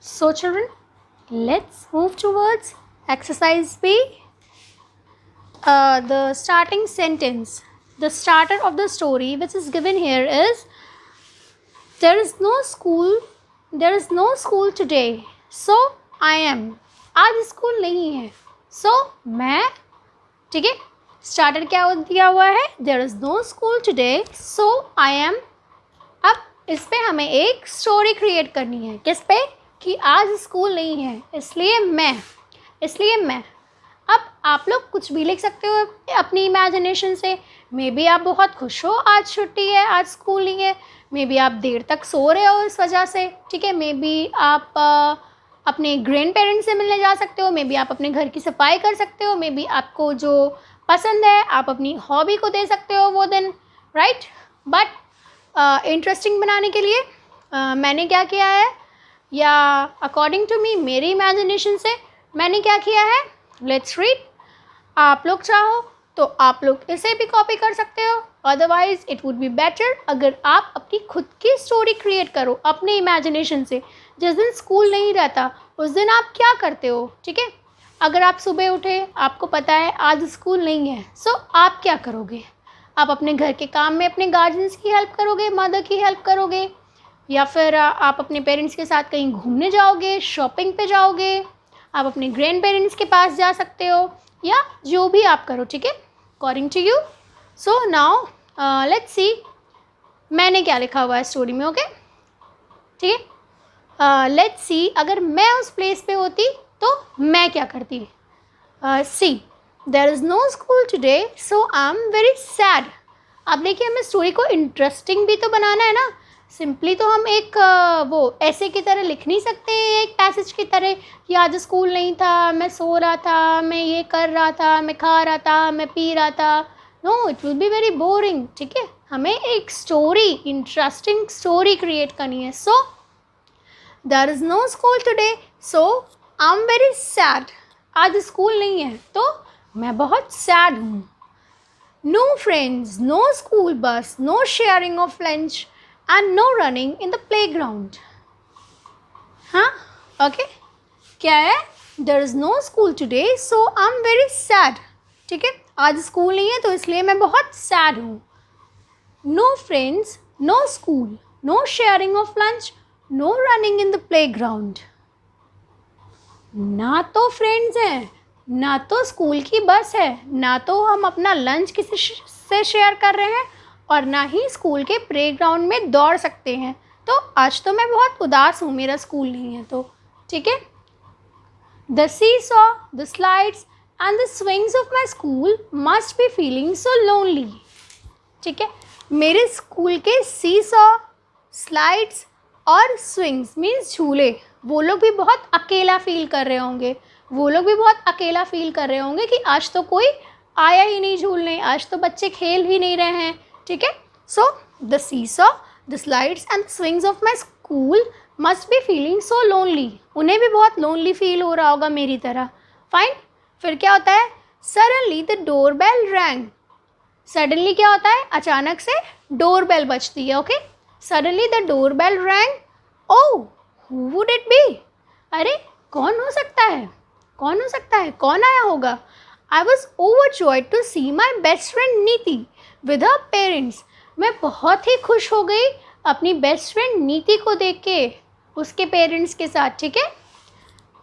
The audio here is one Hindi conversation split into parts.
So children, let's move towards exercise B. The starting sentence, the starter of the story which is given here is, there is no school today, so I am. आज स्कूल नहीं है, so मैं. ठीक है, स्टार्टर क्या दिया हुआ है, there is no school today, so I am. अब इस पे हमें एक स्टोरी क्रिएट करनी है. किस पे? कि आज स्कूल नहीं है, इसलिए मैं. अब आप लोग कुछ भी लिख सकते हो अपनी इमेजिनेशन से. मे बी आप बहुत खुश हो, आज छुट्टी है, आज स्कूल नहीं है. मे बी आप देर तक सो रहे हो इस वजह से. ठीक है, मे बी आप अपने ग्रैंड पेरेंट्स से मिलने जा सकते हो. मे बी आप अपने घर की सफाई कर सकते हो. मे बी आपको जो पसंद है आप अपनी हॉबी को दे सकते हो वो दिन. राइट, बट इंटरेस्टिंग बनाने के लिए मैंने क्या किया है, या अकॉर्डिंग टू मी, मेरी इमेजिनेशन से मैंने क्या किया है, लेट्स रीड. आप लोग चाहो तो आप लोग इसे भी कॉपी कर सकते हो. Otherwise it would be better अगर आप अपनी खुद की स्टोरी क्रिएट करो अपने इमेजिनेशन से. जिस दिन स्कूल नहीं रहता उस दिन आप क्या करते हो. ठीक है, अगर आप सुबह उठे, आपको पता है आज स्कूल नहीं है, सो आप क्या करोगे. आप अपने घर के काम में अपने गार्जियंस की हेल्प करोगे, मदर की हेल्प करोगे, या फिर आप अपने पेरेंट्स के साथ कहीं घूमने जाओगे, शॉपिंग पे जाओगे, आप अपने ग्रैंड पेरेंट्स के पास जा सकते हो, या जो भी आप करो. ठीक है, according to you. So now let's see मैंने क्या लिखा हुआ है स्टोरी में. ओके, ठीक है, लेट्स सी अगर मैं उस प्लेस पे होती तो मैं क्या करती. See, there is no school today, so I am very sad. अब देखिए, हमें स्टोरी को इंटरेस्टिंग भी तो बनाना है ना. सिंपली तो हम एक वो ऐसे की तरह लिख नहीं सकते, एक पैसेज की तरह कि आज स्कूल नहीं था, मैं सो रहा था, मैं ये कर रहा था, मैं खा रहा था, मैं पी रहा था. No, it will be very boring. ठीक है, हमें एक स्टोरी, इंटरेस्टिंग स्टोरी क्रिएट करनी है. So there is no school today, so I am very sad. आज स्कूल नहीं है तो मैं बहुत सैड हूँ. No friends, no school bus, no sharing of lunch and no running in the playground. हाँ, ओके, क्या है, there is no school today, so I'm very sad. ठीक है, आज स्कूल नहीं है तो इसलिए मैं बहुत सैड हूँ. No friends, no school, no sharing of lunch, no running in the playground. ना तो फ्रेंड्स हैं, ना तो स्कूल की बस है, ना तो हम अपना लंच किसी से शेयर कर रहे हैं, और ना ही स्कूल के प्लेग्राउंड में दौड़ सकते हैं. तो आज तो मैं बहुत उदास हूँ, मेरा स्कूल नहीं है तो. ठीक है, the seesaw, the slides and the swings of my school must be feeling so lonely. ठीक है, मेरे स्कूल के सीसॉ, स्लाइड्स और स्विंग्स मीन्स झूले, वो लोग भी बहुत अकेला फील कर रहे होंगे. कि आज तो कोई आया ही नहीं झूलने, आज तो बच्चे खेल ही नहीं रहे हैं. ठीक है, so the seesaw, the slides and the swings of my school must be feeling so lonely. उन्हें भी बहुत लोनली फील हो रहा होगा मेरी तरह. फाइन, फिर क्या होता है, suddenly the door bell rang. Suddenly क्या होता है, अचानक से डोर बेल बजती है. Okay, suddenly the door bell rang. Oh, who would it be. अरे कौन हो सकता है, कौन आया होगा. I was overjoyed to see my best friend नीति with her parents. मैं बहुत ही खुश हो गई अपनी बेस्ट फ्रेंड नीति को देख के उसके पेरेंट्स के साथ. ठीक है,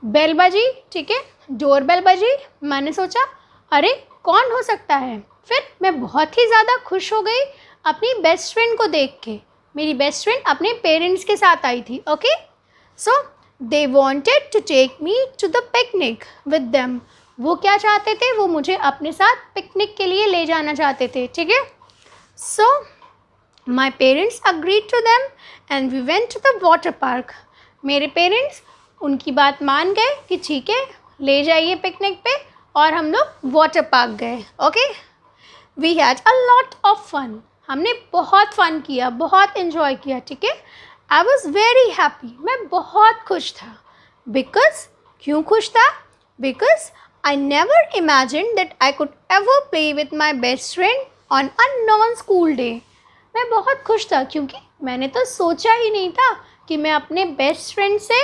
बेल बजी, ठीक है, डोर बेल बजी. मैंने सोचा अरे कौन हो सकता है. फिर मैं बहुत ही ज़्यादा खुश हो गई अपनी बेस्ट फ्रेंड को देख के. मेरी बेस्ट फ्रेंड अपने पेरेंट्स के साथ आई थी. Okay, so they wanted to take me to the picnic with them. वो क्या चाहते थे, वो मुझे अपने साथ पिकनिक के लिए ले जाना चाहते थे. ठीक है, so my parents agreed to them and we went to the water park. मेरे पेरेंट्स उनकी बात मान गए कि ठीक है ले जाइए पिकनिक पे, और हम लोग वाटर पार्क गए. Okay, we had a lot of fun. हमने बहुत फ़न किया, बहुत इन्जॉय किया. ठीक है, आई वॉज़ वेरी हैप्पी. मैं बहुत खुश था. बिकॉज, क्यों खुश था, because I never imagined that I could ever play with my best friend on a non-school day. मैं बहुत खुश था क्योंकि मैंने तो सोचा ही नहीं था कि मैं अपने बेस्ट फ्रेंड से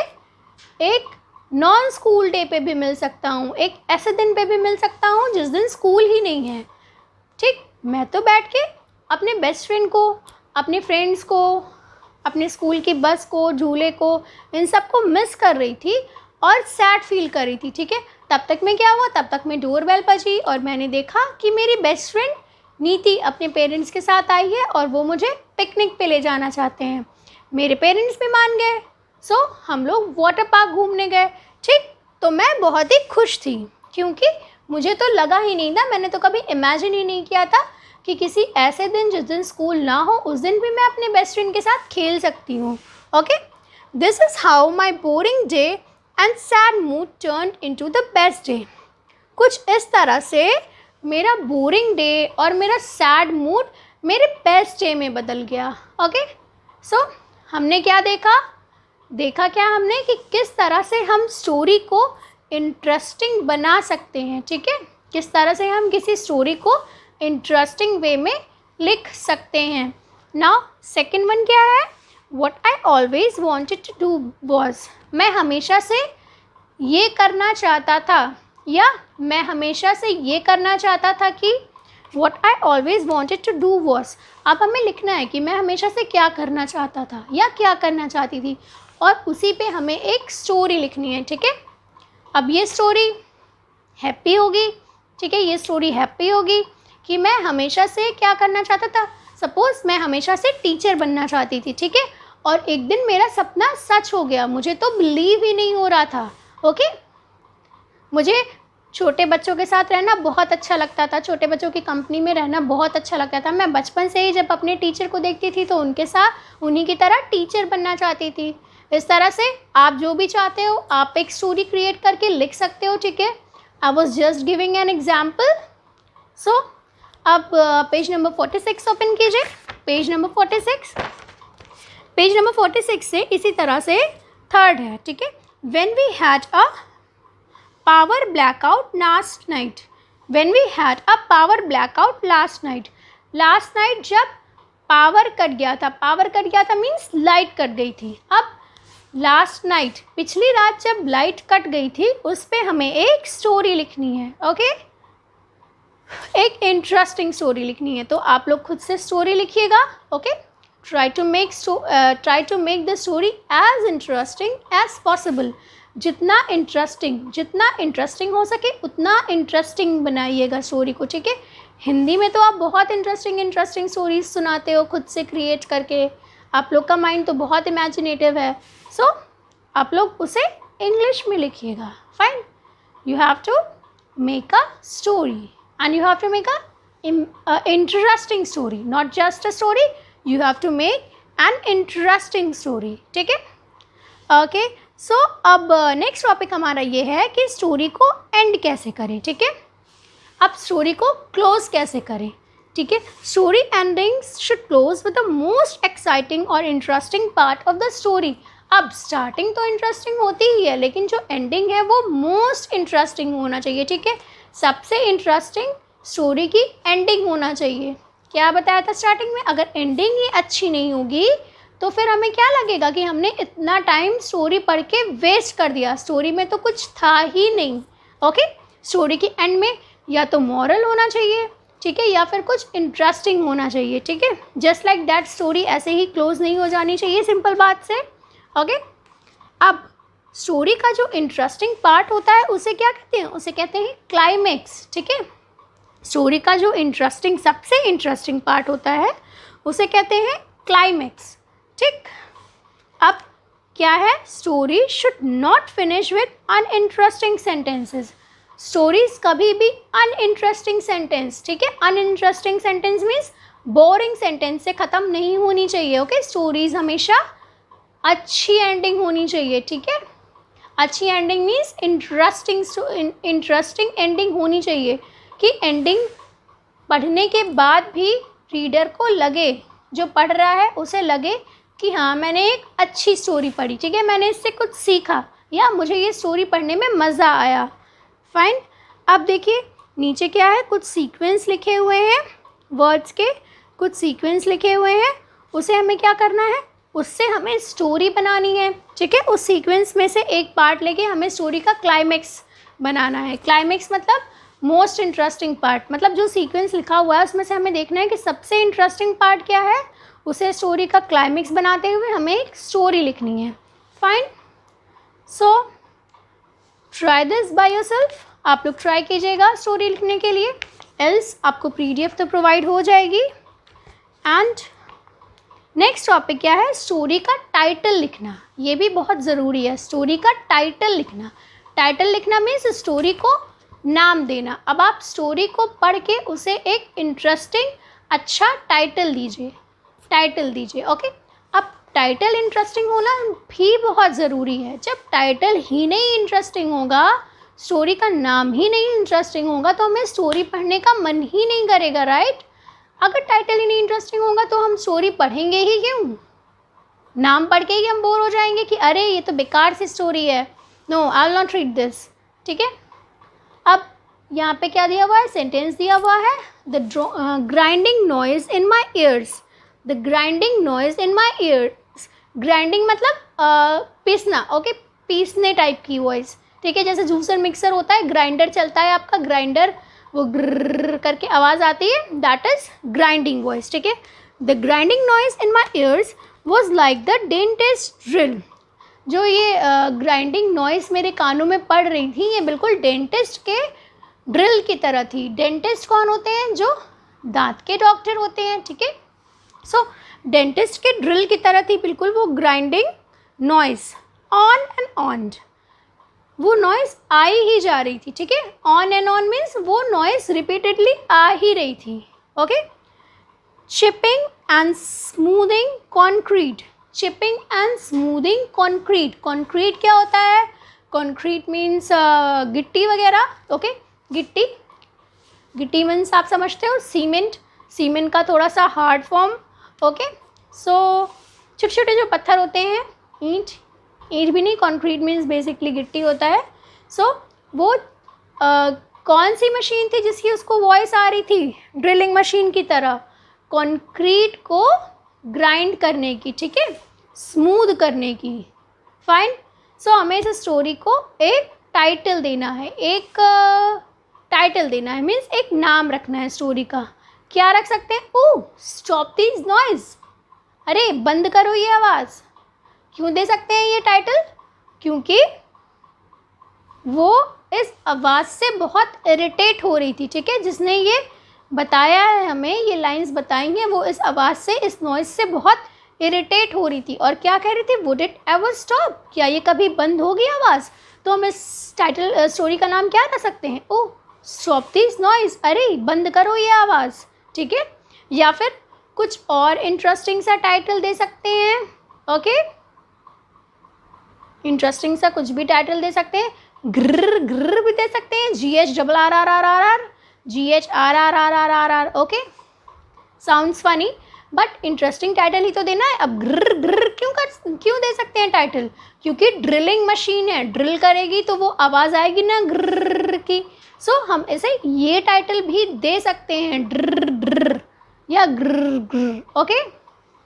एक नॉन स्कूल डे पे भी मिल सकता हूँ, एक ऐसे दिन पे भी मिल सकता हूँ जिस दिन स्कूल ही नहीं है। ठीक, मैं तो बैठ के अपने बेस्ट फ्रेंड को, अपने फ्रेंड्स को, अपने स्कूल की बस को, झूले को, इन सब को मिस कर रही थी और सैड फील कर रही थी। ठीक है, तब तक मैं क्या हुआ, तब तक मैं डोर बेल बजी और मैंने देखा कि मेरी बेस्ट फ्रेंड नीति अपने पेरेंट्स के साथ आई है और वो मुझे पिकनिक पे ले जाना चाहते हैं। मेरे पेरेंट्स भी मान गए, सो हम लोग वाटर पार्क घूमने गए। ठीक, तो मैं बहुत ही खुश थी क्योंकि मुझे तो लगा ही नहीं था, मैंने तो कभी इमेजिन ही नहीं किया था कि किसी ऐसे दिन जिस दिन स्कूल ना हो उस दिन भी मैं अपने बेस्ट फ्रेंड के साथ खेल सकती हूँ। Okay, this is how my boring day and sad mood turned into the best day. कुछ इस तरह से मेरा बोरिंग डे और मेरा सैड मूड मेरे बेस्ट डे में बदल गया। ओके, सो हमने क्या देखा क्या हमने कि किस तरह से हम स्टोरी को इंटरेस्टिंग बना सकते हैं। ठीक है, किस तरह से हम किसी स्टोरी को इंटरेस्टिंग वे में लिख सकते हैं। नाउ सेकेंड वन क्या है, what I always wanted to do was, मैं हमेशा से ये करना चाहता था, या मैं हमेशा से ये करना चाहता था कि What I always wanted to do was, अब हमें लिखना है कि मैं हमेशा से क्या करना चाहता था या क्या करना चाहती थी, और उसी पे हमें एक स्टोरी लिखनी है। ठीक है, अब ये स्टोरी हैप्पी होगी। ठीक है, ये स्टोरी हैप्पी होगी कि मैं हमेशा से क्या करना चाहता था। सपोज़ मैं हमेशा से टीचर बनना चाहती थी। ठीक है, और एक दिन मेरा सपना सच हो गया, मुझे तो बिलीव ही नहीं हो रहा था। ओके, मुझे छोटे बच्चों के साथ रहना बहुत अच्छा लगता था, छोटे बच्चों की कंपनी में रहना बहुत अच्छा लगता था। मैं बचपन से ही जब अपने टीचर को देखती थी तो उनके साथ उन्हीं की तरह टीचर बनना चाहती थी। इस तरह से आप जो भी चाहते हो आप एक स्टोरी क्रिएट करके लिख सकते हो। ठीक है, I was just giving an example. So अब पेज नंबर 46 ओपन कीजिए। पेज नंबर 46 से इसी तरह से थर्ड है। ठीक है, when we had a power blackout last night, when we had a power blackout last night, last night जब पावर कट गया था, पावर कट गया था मीन्स लाइट कट गई थी। अब लास्ट नाइट, पिछली रात जब लाइट कट गई थी उस पर हमें एक स्टोरी लिखनी है। ओके, एक इंटरेस्टिंग स्टोरी लिखनी है, तो आप लोग खुद से स्टोरी लिखिएगा। Okay, try to make the story as interesting as possible. जितना इंटरेस्टिंग हो सके उतना इंटरेस्टिंग बनाइएगा स्टोरी को। ठीक है, हिंदी में तो आप बहुत इंटरेस्टिंग स्टोरीज सुनाते हो खुद से क्रिएट करके, आप लोग का माइंड तो बहुत इमेजिनेटिव है। सो आप लोग उसे इंग्लिश में लिखिएगा। Fine, you have to make a story and you have to make a interesting story, not just a story, you have to make an interesting story. ठीक है, ओके। सो अब नेक्स्ट टॉपिक हमारा ये है कि स्टोरी को एंड कैसे करें। ठीक है, अब स्टोरी को क्लोज कैसे करें। ठीक है, story endings should close with the most exciting और interesting part of the story. अब स्टार्टिंग तो इंटरेस्टिंग होती ही है, लेकिन जो एंडिंग है वो मोस्ट इंटरेस्टिंग होना चाहिए। ठीक है, सबसे इंटरेस्टिंग स्टोरी की एंडिंग होना चाहिए। क्या बताया था स्टार्टिंग में, अगर एंडिंग ही अच्छी नहीं होगी तो फिर हमें क्या लगेगा कि हमने इतना टाइम स्टोरी पढ़ के वेस्ट कर दिया, स्टोरी में तो कुछ था ही नहीं। ओके, स्टोरी की एंड में या तो मॉरल होना चाहिए, ठीक है, या फिर कुछ इंटरेस्टिंग होना चाहिए। ठीक है, जस्ट लाइक दैट स्टोरी ऐसे ही क्लोज नहीं हो जानी चाहिए, सिंपल बात से। ओके, अब स्टोरी का जो इंटरेस्टिंग पार्ट होता है उसे क्या कहते हैं, उसे कहते हैं क्लाइमेक्स। ठीक है, स्टोरी का जो सबसे इंटरेस्टिंग पार्ट होता है उसे कहते हैं क्लाइमेक्स। ठीक, अब क्या है, story should not finish with uninteresting sentences. Stories कभी भी अनइंटरेस्टिंग सेंटेंस, ठीक है, uninteresting sentence means boring sentence से ख़त्म नहीं होनी चाहिए। ओके, स्टोरीज हमेशा अच्छी एंडिंग होनी चाहिए। ठीक है, अच्छी एंडिंग मीन्स इंटरेस्टिंग एंडिंग होनी चाहिए कि एंडिंग पढ़ने के बाद भी रीडर को लगे, जो पढ़ रहा है उसे लगे कि हाँ मैंने एक अच्छी स्टोरी पढ़ी। ठीक है, मैंने इससे कुछ सीखा या मुझे ये स्टोरी पढ़ने में मज़ा आया। फाइन, अब देखिए नीचे क्या है, कुछ सीक्वेंस लिखे हुए हैं, वर्ड्स के कुछ सीक्वेंस लिखे हुए हैं, उसे हमें क्या करना है, उससे हमें स्टोरी बनानी है, ठीक है। उस सीक्वेंस में से एक पार्ट लेके हमें स्टोरी का क्लाइमेक्स बनाना है। क्लाइमेक्स मतलब मोस्ट इंटरेस्टिंग पार्ट, मतलब जो सीक्वेंस लिखा हुआ है उसमें से हमें देखना है कि सबसे इंटरेस्टिंग पार्ट क्या है, उसे स्टोरी का क्लाइमेक्स बनाते हुए हमें एक स्टोरी लिखनी है। Fine, so try this by yourself, आप लोग ट्राई कीजिएगा स्टोरी लिखने के लिए, एल्स आपको PDF तो प्रोवाइड हो जाएगी। एंड नेक्स्ट टॉपिक क्या है, स्टोरी का टाइटल लिखना। ये भी बहुत ज़रूरी है, स्टोरी का टाइटल लिखना। टाइटल लिखना मीन्स स्टोरी को नाम देना। अब आप स्टोरी को पढ़ के उसे एक इंटरेस्टिंग अच्छा टाइटल दीजिए, ओके। अब टाइटल इंटरेस्टिंग होना भी बहुत ज़रूरी है। जब टाइटल ही नहीं इंटरेस्टिंग होगा, स्टोरी का नाम ही नहीं इंटरेस्टिंग होगा, तो हमें स्टोरी पढ़ने का मन ही नहीं करेगा, राइट। अगर टाइटल ही नहीं इंटरेस्टिंग होगा तो हम स्टोरी पढ़ेंगे ही क्यों? नाम पढ़ के ही हम बोर हो जाएंगे कि अरे ये तो बेकार सी स्टोरी है, no I will not read this, ठीक है। अब यहाँ पे क्या दिया हुआ है, सेंटेंस दिया हुआ है, the grinding noise in my years, the grinding noise in my years. Grinding मतलब पीसना, ओके, पीसने टाइप की वॉइस, ठीक है। जैसे जूसर मिक्सर होता है, ग्राइंडर चलता है आपका, ग्राइंडर वो ग्रर करके आवाज़ आती है, दैट इज़ ग्राइंडिंग वॉइस, ठीक है। The grinding noise in my years was like the dentist drill. जो ये ग्राइंडिंग नॉइज मेरे कानों में पड़ रही थी, ये बिल्कुल डेंटिस्ट के ड्रिल की तरह थी। डेंटिस्ट कौन होते हैं? जो दांत के डॉक्टर होते हैं, ठीक है। सो डेंटिस्ट के ड्रिल की तरह थी बिल्कुल वो grinding noise, on and on. वो नॉइज़ आई ही जा रही थी, ठीक है। ऑन एंड ऑन मीन्स वो नॉइज़ रिपीटेडली आ ही रही थी, okay. Chipping and smoothing concrete, chipping and smoothing concrete. Concrete क्या होता है? कॉन्क्रीट मीन्स गिट्टी वगैरह, ओके। गिट्टी मीन्स आप समझते हो सीमेंट, सीमेंट का थोड़ा सा हार्ड फॉर्म, ओके। सो छोटे छोटे जो पत्थर होते हैं, ईंट भी नहीं, कॉन्क्रीट मीन्स बेसिकली गिट्टी होता है। सो वो कौन सी मशीन थी जिसकी उसको वॉइस आ रही थी? ड्रिलिंग मशीन की तरह, कॉन्क्रीट को ग्राइंड करने की, ठीक है, स्मूथ करने की। फाइन, सो हमें इस स्टोरी को एक टाइटल देना है, मीन्स एक नाम रखना है स्टोरी का। क्या रख सकते हैं? ओह, स्टॉप दिस नॉइज, अरे बंद करो ये आवाज़। क्यों दे सकते हैं ये टाइटल? क्योंकि वो इस आवाज़ से बहुत इरिटेट हो रही थी, ठीक है। जिसने ये बताया है हमें, ये लाइंस बताई हैं, वो इस आवाज़ से, इस नॉइज़ से बहुत इरिटेट हो रही थी। और क्या कह रही थी? वुड इट एवर स्टॉप, क्या ये कभी बंद होगी आवाज़? तो हम इस टाइटल स्टोरी का नाम क्या रख सकते हैं? ओह, स्टॉप दिस नॉइज़, अरे बंद करो ये आवाज़, ठीक है। या फिर कुछ और इंटरेस्टिंग सा टाइटल दे सकते हैं, ओके। इंटरेस्टिंग सा कुछ भी टाइटल दे सकते हैं, ग्र ग्र भी दे सकते हैं, GHRRRRR, GHRRRRR, okay. Sounds funny but interesting title ही तो देना है। अब ग्र ग्र क्यों दे सकते हैं टाइटल? क्योंकि ड्रिलिंग मशीन है, ड्रिल करेगी तो वो आवाज़ आएगी ना ग्र की। सो हम ऐसे ये टाइटल भी दे सकते हैं, ड्र ड्र या ग्र ग्र, okay.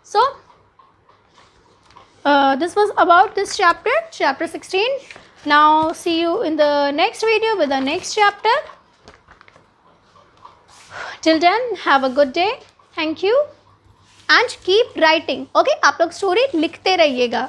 So this was about this chapter 16. Now see you in the next video with the next chapter. Till then, have a good day. Thank you and keep writing, okay. आप लोग स्टोरी लिखते रहिएगा।